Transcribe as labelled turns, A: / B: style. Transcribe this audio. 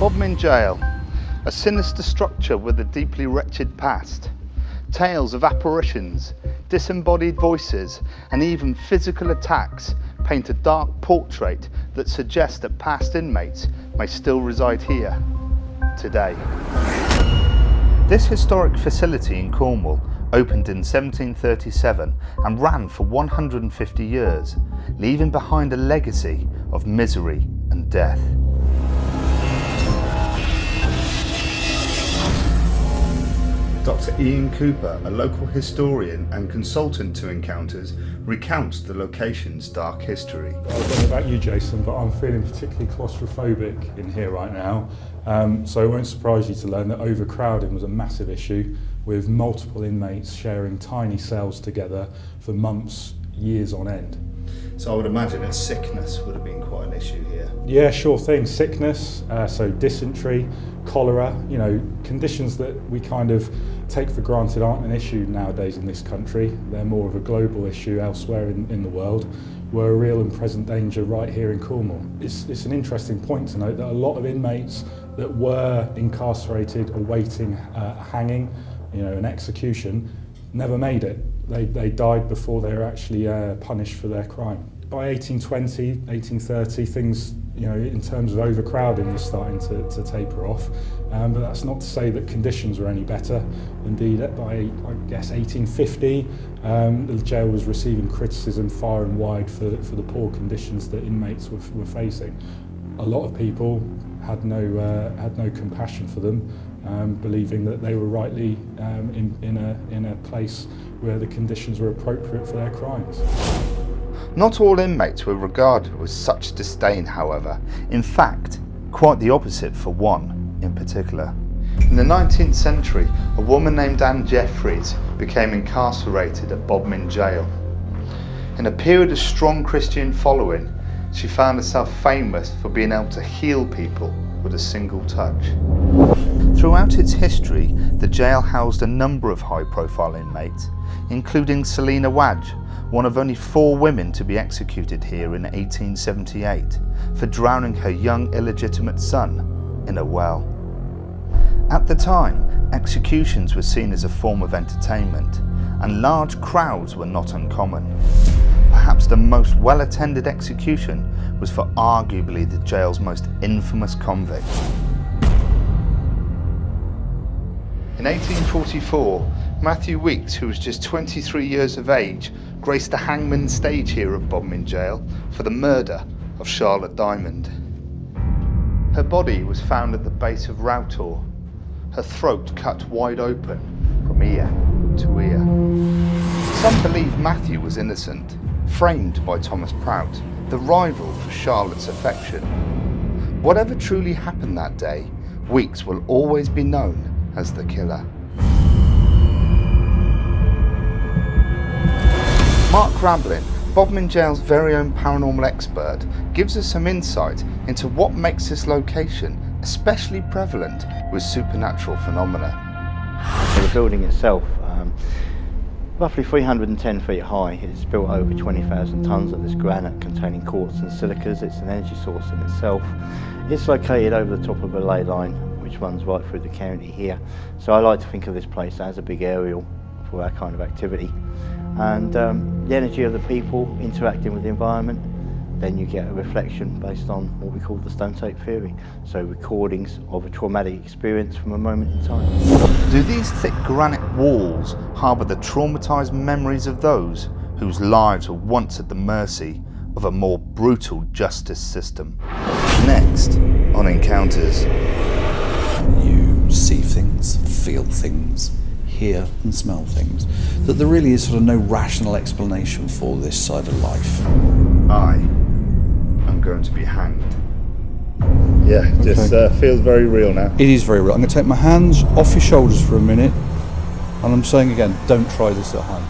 A: Bodmin Jail, a sinister structure with a deeply wretched past. Tales of apparitions, disembodied voices, and even physical attacks paint a dark portrait that suggests that past inmates may still reside here today. This historic facility in Cornwall opened in 1737 and ran for 150 years, leaving behind a legacy of misery and death. Dr. Ian Cooper, a local historian and consultant to Encounters, recounts the location's dark history.
B: I don't know about you, Jason, but I'm feeling particularly claustrophobic in here right now. So it won't surprise you to learn that overcrowding was a massive issue, with multiple inmates sharing tiny cells together for months, years on end.
A: So I would imagine that sickness would have been quite an issue here.
B: Yeah, sure thing. Sickness, so dysentery, cholera, conditions that we kind of take for granted aren't an issue nowadays in this country. They're more of a global issue elsewhere in the world. We're a real and present danger right here in Cornwall. It's an interesting point to note that a lot of inmates that were incarcerated awaiting hanging, an execution, never made it. They died before they were actually punished for their crime. By 1820, 1830, things, in terms of overcrowding was starting to taper off. But that's not to say that conditions were any better. Indeed, by, I guess, 1850, the jail was receiving criticism far and wide for the poor conditions that inmates were facing. A lot of people had no compassion for them, believing that they were rightly in a place where the conditions were appropriate for their crimes.
A: Not all inmates were regarded with such disdain, however. In fact, quite the opposite for one in particular. In the 19th century, a woman named Anne Jeffreys became incarcerated at Bodmin Jail. In a period of strong Christian following, she found herself famous for being able to heal people with a single touch. Throughout its history, the jail housed a number of high-profile inmates, including Selina Wadge, one of only 4 women to be executed here in 1878 for drowning her young illegitimate son in a well. At the time, executions were seen as a form of entertainment, and large crowds were not uncommon. Perhaps the most well-attended execution was for arguably the jail's most infamous convict. In 1844, Matthew Weeks, who was just 23 years of age, graced the hangman's stage here at Bodmin Jail for the murder of Charlotte Diamond. Her body was found at the base of Routor, her throat cut wide open from ear to ear. Some believe Matthew was innocent, framed by Thomas Prout, the rival for Charlotte's affection. Whatever truly happened that day, Weeks will always be known as the killer. Mark Ramblin, Bodmin Jail's very own paranormal expert, gives us some insight into what makes this location especially prevalent with supernatural phenomena.
C: The building itself, roughly 310 feet high, it's built over 20,000 tonnes of this granite containing quartz and silicas. It's an energy source in itself. It's located over the top of a ley line which runs right through the county here. So I like to think of this place as a big aerial for that kind of activity. And the energy of the people interacting with the environment, then you get a reflection based on what we call the stone tape theory. So recordings of a traumatic experience from a moment in time.
A: Do these thick granite walls harbour the traumatised memories of those whose lives were once at the mercy of a more brutal justice system? Next on Encounters.
D: You see things, feel things, hear and smell things, that there really is sort of no rational explanation for this side of life.
A: I am going to be hanged. Yeah, just feels very real now.
D: It is very real. I'm going to take my hands off your shoulders for a minute, and I'm saying again, don't try this at home.